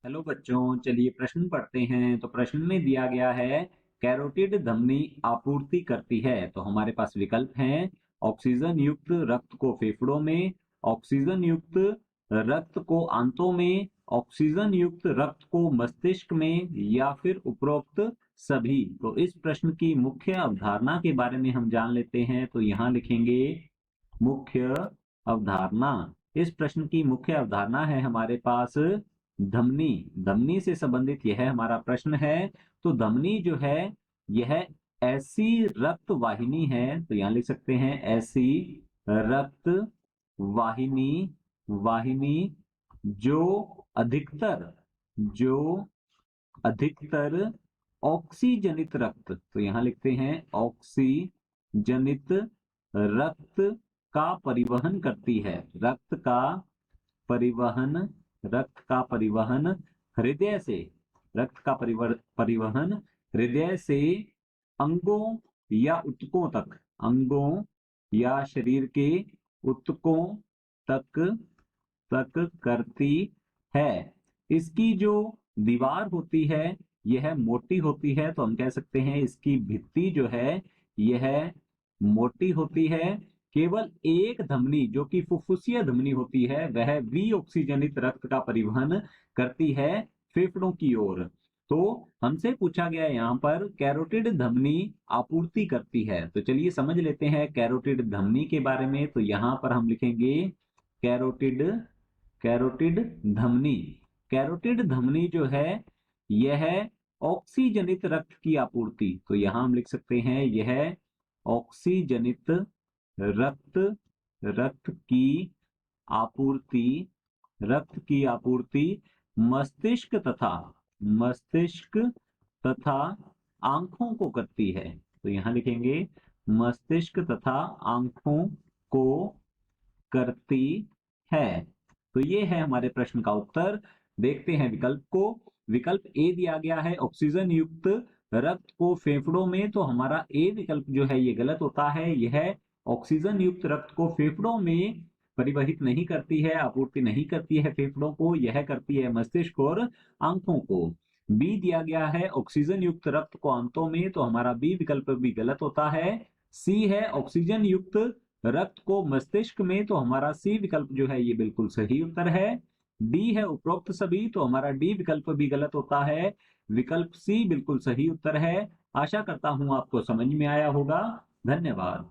Hello बच्चों, चलिए प्रश्न पढ़ते हैं। तो प्रश्न में दिया गया है कैरोटिड धमनी आपूर्ति करती है। तो हमारे पास विकल्प हैं ऑक्सीजन युक्त रक्त को फेफड़ों में, ऑक्सीजन युक्त रक्त को आंतों में, ऑक्सीजन युक्त रक्त को मस्तिष्क में या फिर उपरोक्त सभी। तो इस प्रश्न की मुख्य अवधारणा के बारे में हम जान लेते हैं। तो यहाँ लिखेंगे मुख्य अवधारणा। इस प्रश्न की मुख्य अवधारणा है हमारे पास धमनी। धमनी से संबंधित यह हमारा प्रश्न है। तो धमनी जो है यह ऐसी रक्त वाहिनी है, तो यहां लिख सकते हैं ऐसी रक्त वाहिनी वाहिनी जो अधिकतर जो अधिकतर ऑक्सीजनित रक्त, तो यहां लिखते हैं ऑक्सीजनित रक्त का परिवहन करती है। परिवहन रक्त का परिवहन हृदय से रक्त का परिवहन हृदय से अंगों या ऊतकों तक, अंगों या शरीर के ऊतकों तक तक करती है। इसकी जो दीवार होती है यह मोटी होती है, तो हम कह सकते हैं इसकी भित्ति जो है यह मोटी होती है। केवल एक धमनी जो कि फुफ्फुसीय धमनी होती है वह भी ऑक्सीजनित रक्त का परिवहन करती है फेफड़ों की ओर। तो हमसे पूछा गया यहाँ पर कैरोटिड धमनी आपूर्ति करती है। तो चलिए समझ लेते हैं कैरोटिड धमनी के बारे में। तो यहाँ पर हम लिखेंगे कैरोटिड कैरोटिड धमनी। कैरोटिड धमनी जो है यह ऑक्सीजनित रक्त की आपूर्ति, तो यहां हम लिख सकते हैं यह ऑक्सीजनित रक्त रक्त की आपूर्ति रक्त की आपूर्ति मस्तिष्क तथा आंखों को करती है। तो यहां लिखेंगे मस्तिष्क तथा आंखों को करती है। तो ये है हमारे प्रश्न का उत्तर। देखते हैं विकल्प को। विकल्प ए दिया गया है ऑक्सीजन युक्त रक्त को फेफड़ों में, तो हमारा ए विकल्प जो है ये गलत होता है। यह ऑक्सीजन युक्त रक्त को फेफड़ों में परिवहित नहीं करती है, आपूर्ति नहीं करती है फेफड़ों को, यह करती है मस्तिष्क और आंखों को। बी दिया गया है ऑक्सीजन युक्त रक्त को आंतों में, तो हमारा बी विकल्प भी गलत होता है। सी है ऑक्सीजन युक्त रक्त को मस्तिष्क में, तो हमारा सी विकल्प जो है ये बिल्कुल सही उत्तर है। डी है उपरोक्त सभी, तो हमारा डी विकल्प भी गलत होता है। विकल्प सी बिल्कुल सही उत्तर है। आशा करता हूं आपको समझ में आया होगा। धन्यवाद।